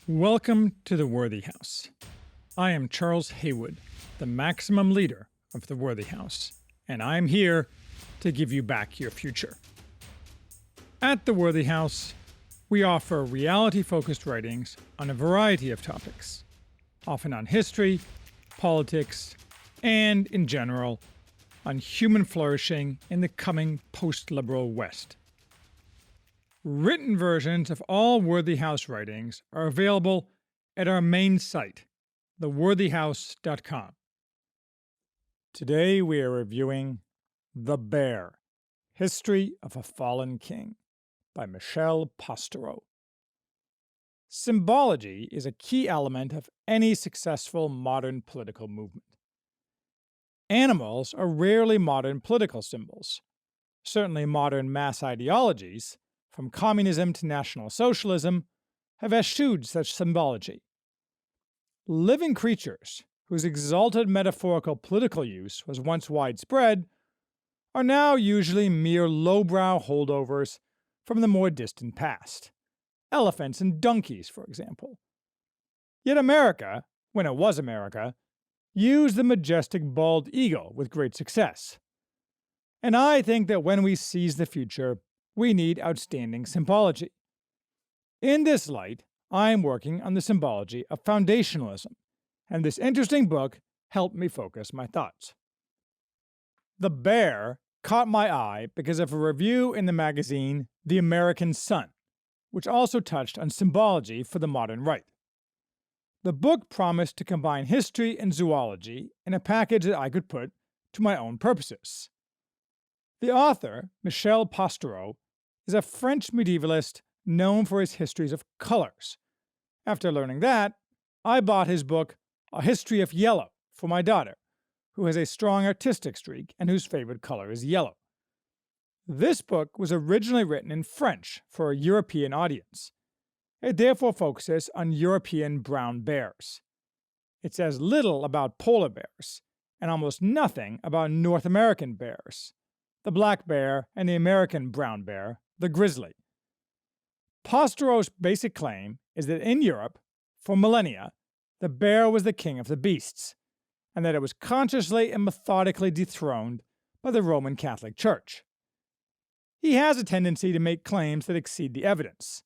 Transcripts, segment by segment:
Welcome to the Worthy House. I am Charles Haywood, the maximum leader of the Worthy House, and I am here to give you back your future. At the Worthy House, we offer reality-focused writings on a variety of topics, often on history, politics, and, in general, on human flourishing in the coming post-liberal West. Written versions of all Worthy House writings are available at our main site, theworthyhouse.com. Today we are reviewing The Bear, History of a Fallen King by Michel Pastoureau. Symbology is a key element of any successful modern political movement. Animals are rarely modern political symbols. Certainly modern mass ideologies, from communism to National Socialism, have eschewed such symbology. Living creatures, whose exalted metaphorical political use was once widespread, are now usually mere lowbrow holdovers from the more distant past. Elephants and donkeys, for example. Yet America, when it was America, used the majestic bald eagle with great success. And I think that when we seize the future, we need outstanding symbology. In this light, I am working on the symbology of foundationalism, and this interesting book helped me focus my thoughts. The Bear caught my eye because of a review in the magazine The American Sun, which also touched on symbology for the modern right. The book promised to combine history and zoology in a package that I could put to my own purposes. The author, Michel Pastoureau, is a French medievalist known for his histories of colors. After learning that, I bought his book, A History of Yellow, for my daughter, who has a strong artistic streak and whose favorite color is yellow. This book was originally written in French for a European audience. It therefore focuses on European brown bears. It says little about polar bears, and almost nothing about North American bears, the black bear and the American brown bear, the grizzly. Pastoureau's basic claim is that in Europe, for millennia, the bear was the king of the beasts, and that it was consciously and methodically dethroned by the Roman Catholic Church. He has a tendency to make claims that exceed the evidence,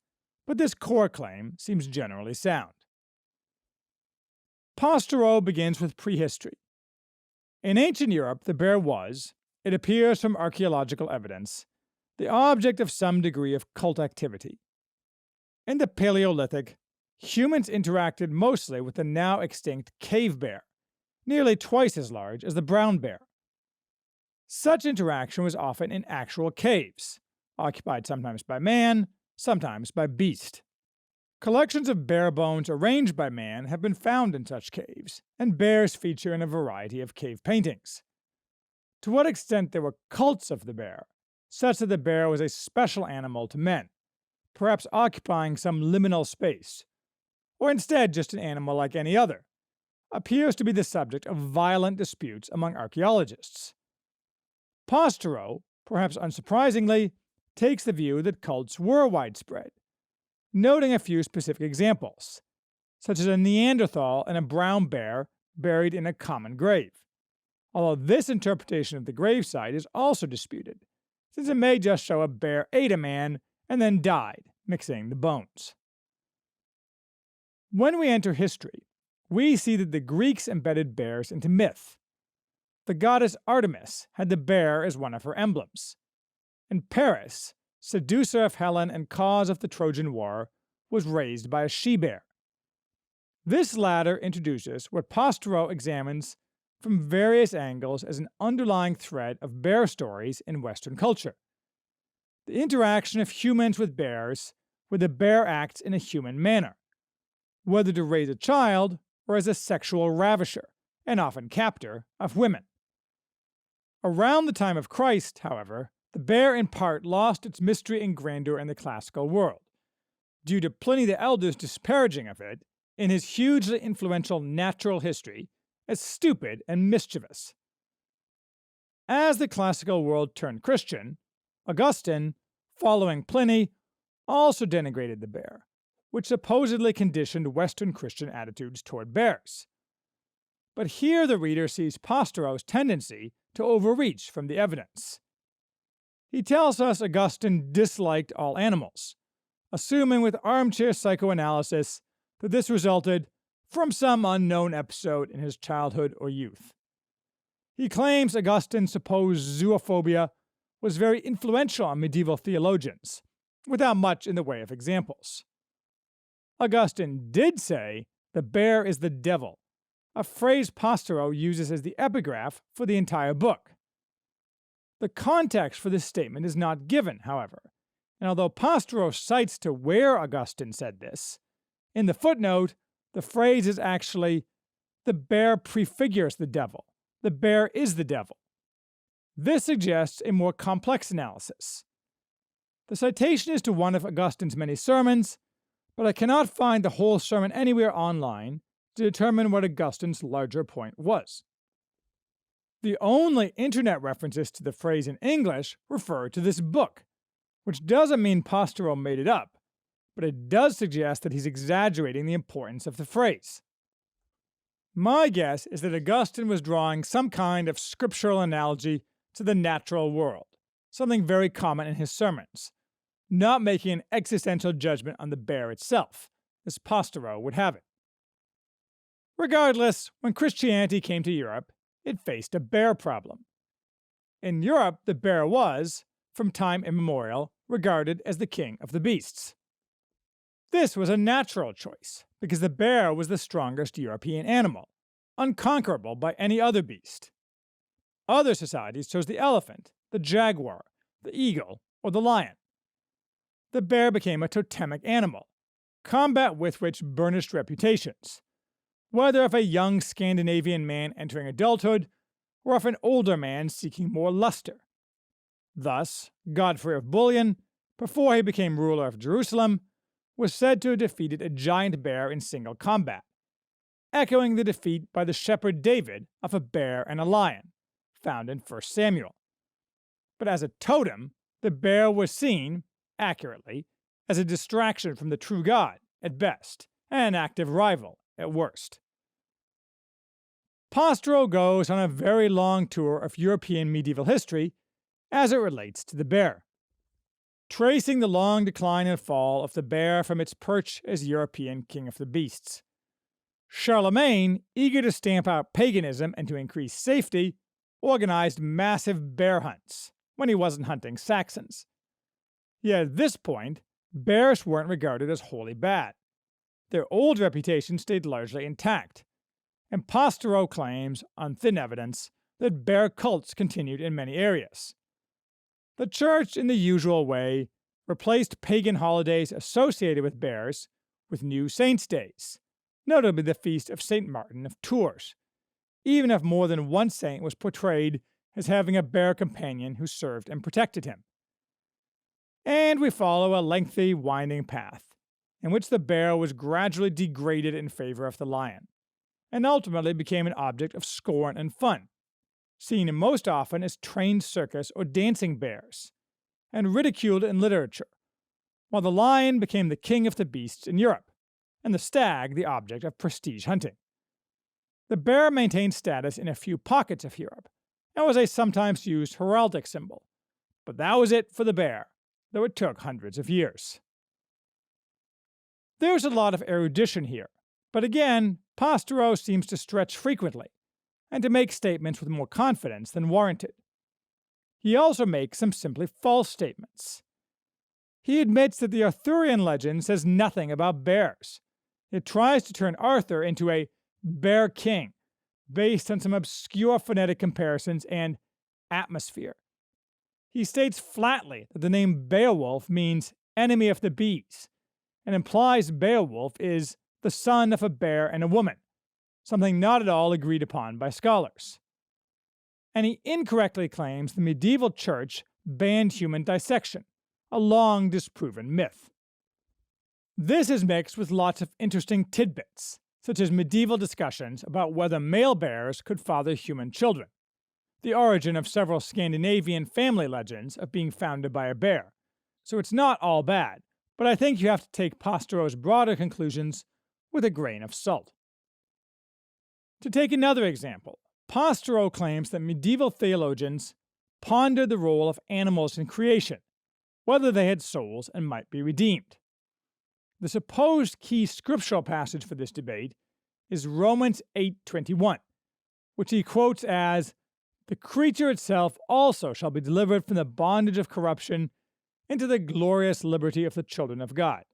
but this core claim seems generally sound. Pastoureau begins with prehistory. In ancient Europe, the bear was, it appears from archaeological evidence, the object of some degree of cult activity. In the Paleolithic, humans interacted mostly with the now extinct cave bear, nearly twice as large as the brown bear. Such interaction was often in actual caves, occupied sometimes by man, sometimes by beast. Collections of bear bones arranged by man have been found in such caves, and bears feature in a variety of cave paintings. To what extent there were cults of the bear, such that the bear was a special animal to men, perhaps occupying some liminal space, or instead just an animal like any other, appears to be the subject of violent disputes among archaeologists. Pastoureau, perhaps unsurprisingly, takes the view that cults were widespread, noting a few specific examples, such as a Neanderthal and a brown bear buried in a common grave, although this interpretation of the gravesite is also disputed, since it may just show a bear ate a man and then died, mixing the bones. When we enter history, we see that the Greeks embedded bears into myth. The goddess Artemis had the bear as one of her emblems, and Paris, seducer of Helen and cause of the Trojan War, was raised by a she-bear. This latter introduces what Pastoureau examines from various angles as an underlying thread of bear stories in Western culture. The interaction of humans with bears, where the bear acts in a human manner, whether to raise a child or as a sexual ravisher, and often captor, of women. Around the time of Christ, however, the bear in part lost its mystery and grandeur in the classical world, due to Pliny the Elder's disparaging of it in his hugely influential Natural History as stupid and mischievous. As the classical world turned Christian, Augustine, following Pliny, also denigrated the bear, which supposedly conditioned Western Christian attitudes toward bears. But here the reader sees Pasteur's tendency to overreach from the evidence. He tells us Augustine disliked all animals, assuming with armchair psychoanalysis that this resulted from some unknown episode in his childhood or youth. He claims Augustine's supposed zoophobia was very influential on medieval theologians, without much in the way of examples. Augustine did say the bear is the devil, a phrase Pasteur uses as the epigraph for the entire book. The context for this statement is not given, however, and although Pasteur cites to where Augustine said this, in the footnote, the phrase is actually, the bear prefigures the devil. The bear is the devil. This suggests a more complex analysis. The citation is to one of Augustine's many sermons, but I cannot find the whole sermon anywhere online to determine what Augustine's larger point was. The only internet references to the phrase in English refer to this book, which doesn't mean Pasteur made it up, but it does suggest that he's exaggerating the importance of the phrase. My guess is that Augustine was drawing some kind of scriptural analogy to the natural world, something very common in his sermons, not making an existential judgment on the bear itself, as Pasteur would have it. Regardless, when Christianity came to Europe, it faced a bear problem. In Europe, the bear was, from time immemorial, regarded as the king of the beasts. This was a natural choice, because the bear was the strongest European animal, unconquerable by any other beast. Other societies chose the elephant, the jaguar, the eagle, or the lion. The bear became a totemic animal, combat with which burnished reputations, whether of a young Scandinavian man entering adulthood, or of an older man seeking more luster. Thus, Godfrey of Bouillon, before he became ruler of Jerusalem, was said to have defeated a giant bear in single combat, echoing the defeat by the shepherd David of a bear and a lion, found in 1 Samuel. But as a totem, the bear was seen, accurately, as a distraction from the true God, at best, and an active rival, at worst. Pasteur goes on a very long tour of European medieval history as it relates to the bear, tracing the long decline and fall of the bear from its perch as European king of the beasts. Charlemagne, eager to stamp out paganism and to increase safety, organized massive bear hunts when he wasn't hunting Saxons. Yet at this point, bears weren't regarded as wholly bad. Their old reputation stayed largely intact, and Pasteur claims, on thin evidence, that bear cults continued in many areas. The Church, in the usual way, replaced pagan holidays associated with bears with new saints' days, notably the feast of St. Martin of Tours, even if more than one saint was portrayed as having a bear companion who served and protected him. And we follow a lengthy, winding path, in which the bear was gradually degraded in favor of the lion, and ultimately became an object of scorn and fun, seen most often as trained circus or dancing bears, and ridiculed in literature, while the lion became the king of the beasts in Europe, and the stag the object of prestige hunting. The bear maintained status in a few pockets of Europe, and was a sometimes used heraldic symbol, but that was it for the bear, though it took hundreds of years. There's a lot of erudition here, but again, Pasteur seems to stretch frequently, and to make statements with more confidence than warranted. He also makes some simply false statements. He admits that the Arthurian legend says nothing about bears. It tries to turn Arthur into a bear king, based on some obscure phonetic comparisons and atmosphere. He states flatly that the name Beowulf means enemy of the bees, and implies Beowulf is the son of a bear and a woman, something not at all agreed upon by scholars. And he incorrectly claims the medieval church banned human dissection, a long disproven myth. This is mixed with lots of interesting tidbits, such as medieval discussions about whether male bears could father human children, the origin of several Scandinavian family legends of being founded by a bear. So it's not all bad, but I think you have to take Pasteur's broader conclusions with a grain of salt. To take another example, Pasteur claims that medieval theologians pondered the role of animals in creation, whether they had souls and might be redeemed. The supposed key scriptural passage for this debate is Romans 8:21, which he quotes as, "The creature itself also shall be delivered from the bondage of corruption into the glorious liberty of the children of God."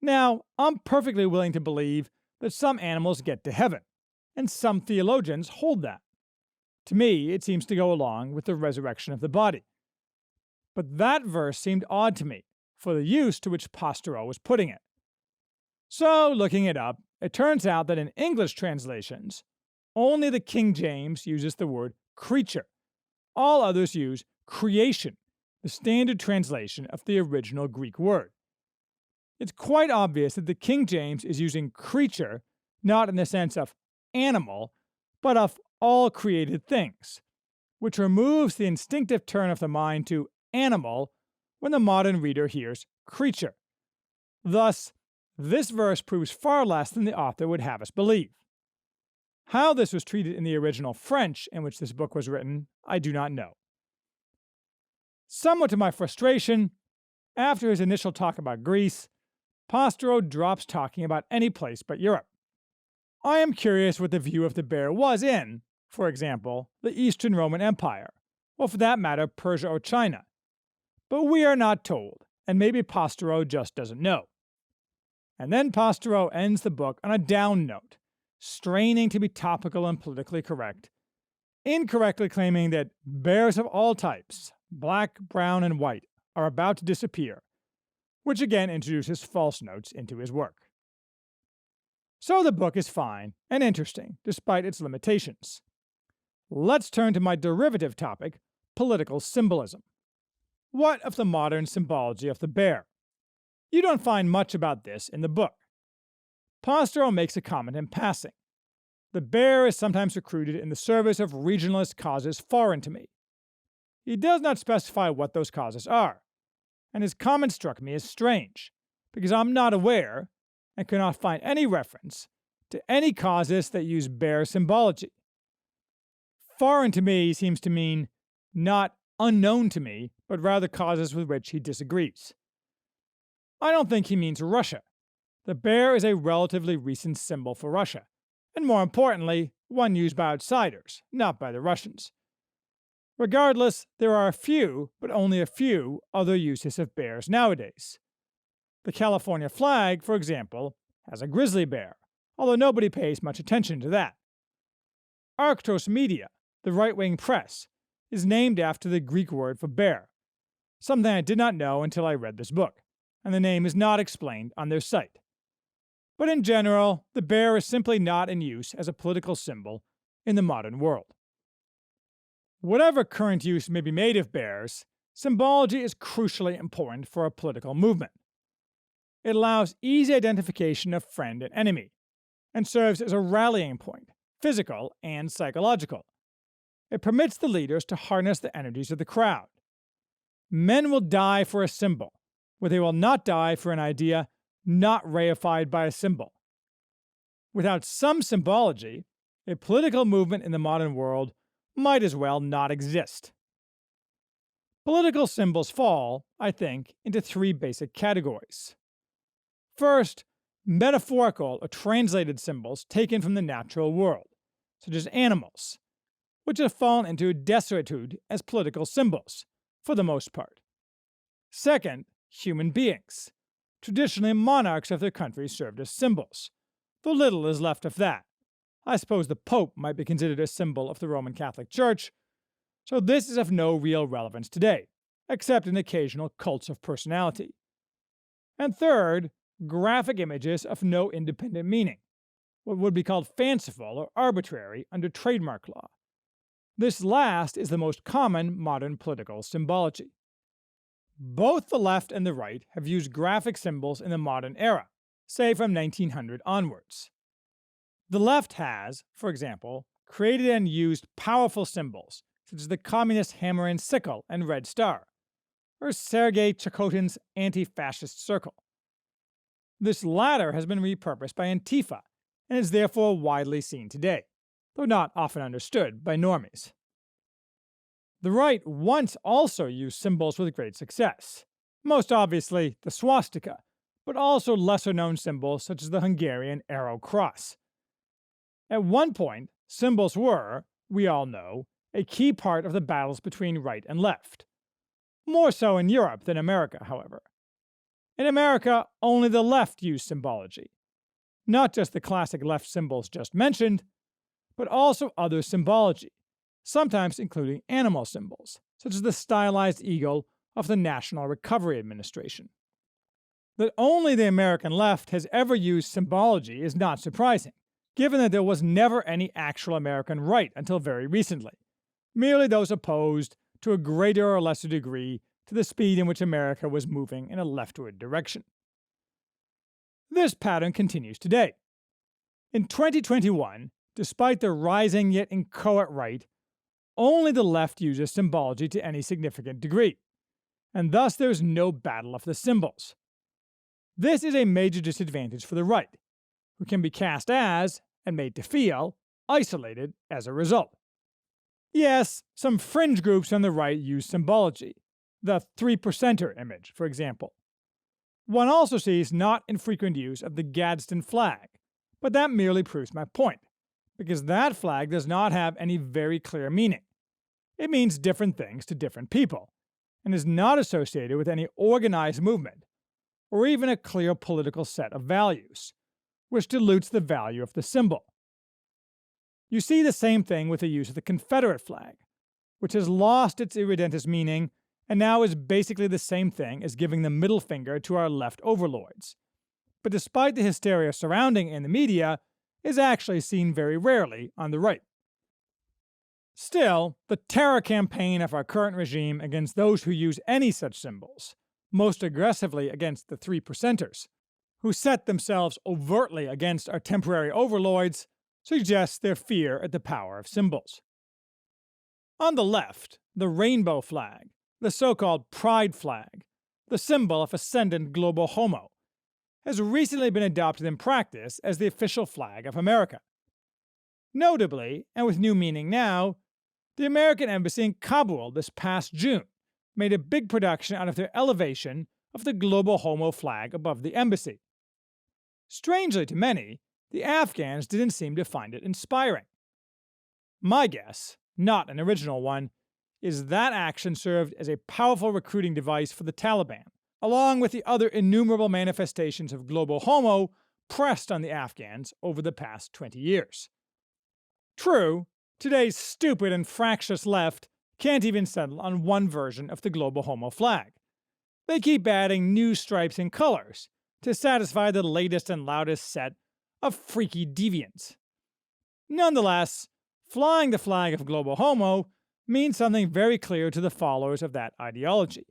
Now, I'm perfectly willing to believe that some animals get to heaven, and some theologians hold that. To me, it seems to go along with the resurrection of the body. But that verse seemed odd to me, for the use to which Pasteur was putting it. So, looking it up, it turns out that in English translations, only the King James uses the word creature. All others use creation, the standard translation of the original Greek word. It's quite obvious that the King James is using creature not in the sense of animal, but of all created things, which removes the instinctive turn of the mind to animal when the modern reader hears creature. Thus, this verse proves far less than the author would have us believe. How this was treated in the original French in which this book was written, I do not know. Somewhat to my frustration, after his initial talk about Greece, Pasteur drops talking about any place but Europe. I am curious what the view of the bear was in, for example, the Eastern Roman Empire, or for that matter, Persia or China. But we are not told, and maybe Pasteur just doesn't know. And then Pasteur ends the book on a down note, straining to be topical and politically correct, incorrectly claiming that bears of all types, black, brown, and white, are about to disappear, which again introduces false notes into his work. So the book is fine and interesting, despite its limitations. Let's turn to my derivative topic, political symbolism. What of the modern symbology of the bear? You don't find much about this in the book. Pasteur makes a comment in passing. The bear is sometimes recruited in the service of regionalist causes foreign to me. He does not specify what those causes are, and his comment struck me as strange, because I'm not aware, and cannot find any reference, to any causes that use bear symbology. Foreign to me seems to mean not unknown to me, but rather causes with which he disagrees. I don't think he means Russia. The bear is a relatively recent symbol for Russia, and more importantly, one used by outsiders, not by the Russians. Regardless, there are a few, but only a few, other uses of bears nowadays. The California flag, for example, has a grizzly bear, although nobody pays much attention to that. Arctos Media, the right-wing press, is named after the Greek word for bear, something I did not know until I read this book, and the name is not explained on their site. But in general, the bear is simply not in use as a political symbol in the modern world. Whatever current use may be made of bears, symbology is crucially important for a political movement. It allows easy identification of friend and enemy, and serves as a rallying point, physical and psychological. It permits the leaders to harness the energies of the crowd. Men will die for a symbol, but they will not die for an idea not reified by a symbol. Without some symbology, a political movement in the modern world might as well not exist. Political symbols fall, I think, into three basic categories. First, metaphorical or translated symbols taken from the natural world, such as animals, which have fallen into desuetude as political symbols, for the most part. Second, human beings. Traditionally, monarchs of their countries served as symbols, though little is left of that. I suppose the Pope might be considered a symbol of the Roman Catholic Church, so this is of no real relevance today, except in occasional cults of personality. And third, graphic images of no independent meaning, what would be called fanciful or arbitrary under trademark law. This last is the most common modern political symbology. Both the left and the right have used graphic symbols in the modern era, say from 1900 onwards. The left has, for example, created and used powerful symbols, such as the communist hammer and sickle and red star, or Sergei Chakotyn's anti-fascist circle. This latter has been repurposed by Antifa and is therefore widely seen today, though not often understood by normies. The right once also used symbols with great success, most obviously the swastika, but also lesser-known symbols such as the Hungarian arrow cross. At one point, symbols were, we all know, a key part of the battles between right and left. More so in Europe than America, however. In America, only the left used symbology. Not just the classic left symbols just mentioned, but also other symbology, sometimes including animal symbols, such as the stylized eagle of the National Recovery Administration. That only the American left has ever used symbology is not surprising, given that there was never any actual American right until very recently, merely those opposed to a greater or lesser degree to the speed in which America was moving in a leftward direction. This pattern continues today. In 2021, despite the rising yet inchoate right, only the left uses symbology to any significant degree, and thus there is no battle of the symbols. This is a major disadvantage for the right, who can be cast as, and made to feel, isolated as a result. Yes, some fringe groups on the right use symbology, the 3%er image, for example. One also sees not infrequent use of the Gadsden flag, but that merely proves my point, because that flag does not have any very clear meaning. It means different things to different people, and is not associated with any organized movement, or even a clear political set of values, which dilutes the value of the symbol. You see the same thing with the use of the Confederate flag, which has lost its irredentist meaning and now is basically the same thing as giving the middle finger to our left overlords, but despite the hysteria surrounding in the media, is actually seen very rarely on the right. Still, the terror campaign of our current regime against those who use any such symbols, most aggressively against the 3%ers, who set themselves overtly against our temporary overlords, suggests their fear at the power of symbols. On the left, the rainbow flag, the so-called pride flag, the symbol of ascendant global homo, has recently been adopted in practice as the official flag of America. Notably, and with new meaning now, the American embassy in Kabul this past June made a big production out of their elevation of the global homo flag above the embassy. Strangely to many, the Afghans didn't seem to find it inspiring. My guess, not an original one, is that action served as a powerful recruiting device for the Taliban, along with the other innumerable manifestations of global homo pressed on the Afghans over the past 20 years. True, today's stupid and fractious left can't even settle on one version of the global homo flag. They keep adding new stripes and colors to satisfy the latest and loudest set of freaky deviants. Nonetheless, flying the flag of global homo means something very clear to the followers of that ideology,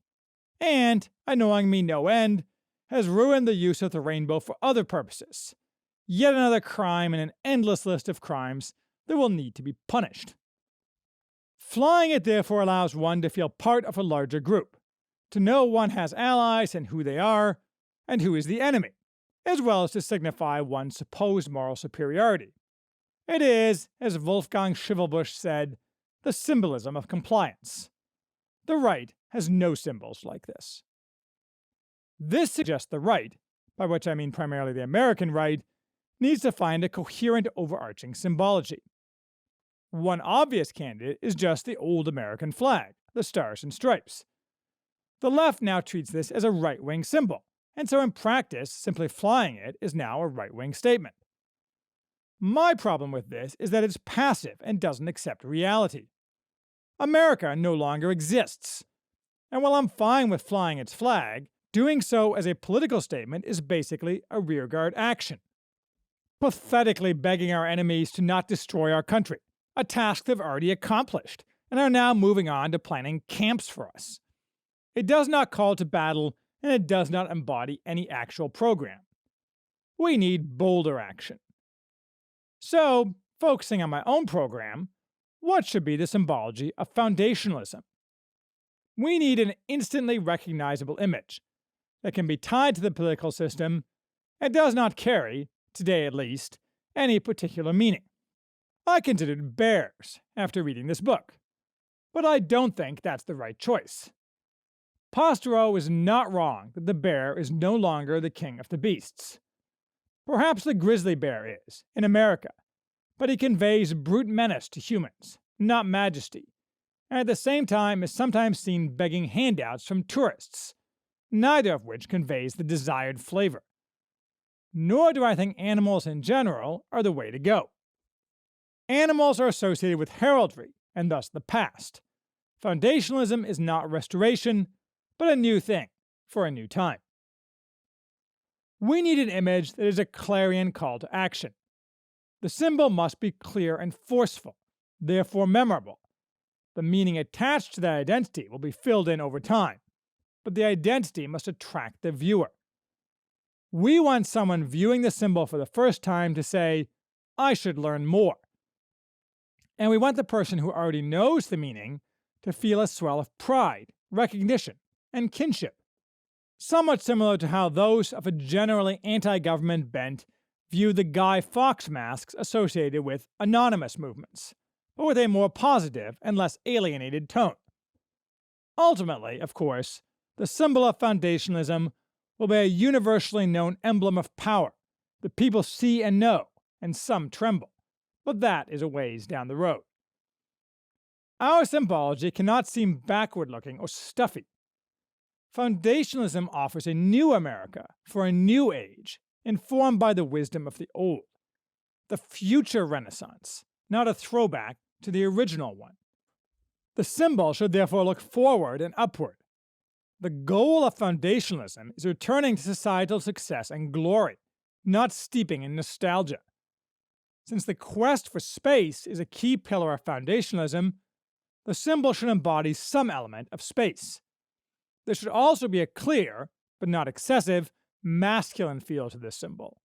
and, annoying me no end, has ruined the use of the rainbow for other purposes. Yet another crime in an endless list of crimes that will need to be punished. Flying it therefore allows one to feel part of a larger group, to know one has allies and who they are, and who is the enemy, as well as to signify one's supposed moral superiority. It is, as Wolfgang Schivelbusch said, the symbolism of compliance. The right has no symbols like this. This suggests the right, by which I mean primarily the American right, needs to find a coherent overarching symbology. One obvious candidate is just the old American flag, the stars and stripes. The left now treats this as a right-wing symbol, and so in practice, simply flying it is now a right-wing statement. My problem with this is that it's passive and doesn't accept reality. America no longer exists, and while I'm fine with flying its flag, doing so as a political statement is basically a rearguard action. Pathetically begging our enemies to not destroy our country, a task they've already accomplished, and are now moving on to planning camps for us. It does not call to battle, and it does not embody any actual program. We need bolder action. So, focusing on my own program, what should be the symbology of foundationalism? We need an instantly recognizable image that can be tied to the political system and does not carry, today at least, any particular meaning. I considered bears after reading this book, but I don't think that's the right choice. Pastoreau is not wrong that the bear is no longer the king of the beasts. Perhaps the grizzly bear is, in America, but he conveys brute menace to humans, not majesty, and at the same time is sometimes seen begging handouts from tourists, neither of which conveys the desired flavor. Nor do I think animals in general are the way to go. Animals are associated with heraldry, and thus the past. Foundationalism is not restoration, but a new thing, for a new time. We need an image that is a clarion call to action. The symbol must be clear and forceful, therefore memorable. The meaning attached to that identity will be filled in over time, but the identity must attract the viewer. We want someone viewing the symbol for the first time to say, "I should learn more." And we want the person who already knows the meaning to feel a swell of pride, recognition, and kinship. Somewhat similar to how those of a generally anti-government bent view the Guy Fawkes masks associated with anonymous movements, but with a more positive and less alienated tone. Ultimately, of course, the symbol of foundationalism will be a universally known emblem of power that people see and know, and some tremble, but that is a ways down the road. Our symbology cannot seem backward-looking or stuffy. Foundationalism offers a new America for a new age, informed by the wisdom of the old. The future Renaissance, not a throwback to the original one. The symbol should therefore look forward and upward. The goal of foundationalism is returning to societal success and glory, not steeping in nostalgia. Since the quest for space is a key pillar of foundationalism, the symbol should embody some element of space. There should also be a clear, but not excessive, masculine feel to this symbol.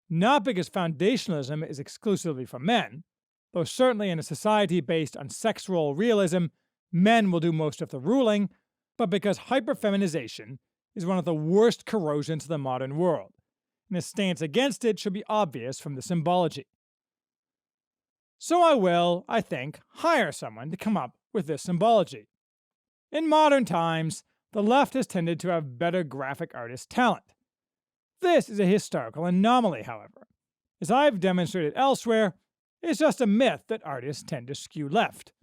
Not because foundationalism is exclusively for men, though certainly in a society based on sex role realism, men will do most of the ruling, but because hyperfeminization is one of the worst corrosions of the modern world, and a stance against it should be obvious from the symbology. So I will, I think, hire someone to come up with this symbology. In modern times, the left has tended to have better graphic artist talent. This is a historical anomaly, however. As I've demonstrated elsewhere, it's just a myth that artists tend to skew left.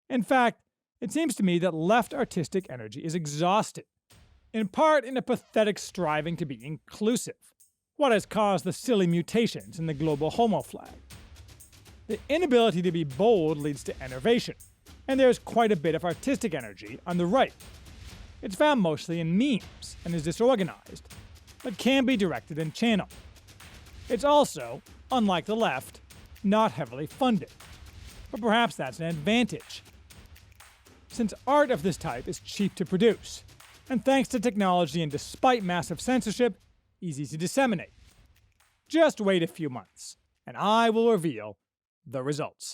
In fact, it seems to me that left artistic energy is exhausted, in part in a pathetic striving to be inclusive, what has caused the silly mutations in the global homo flag. The inability to be bold leads to enervation, and there's quite a bit of artistic energy on the right. It's found mostly in memes and is disorganized, but can be directed and channeled. It's also, unlike the left, not heavily funded, but perhaps that's an advantage, since art of this type is cheap to produce, and thanks to technology and despite massive censorship, easy to disseminate. Just wait a few months, and I will reveal the results.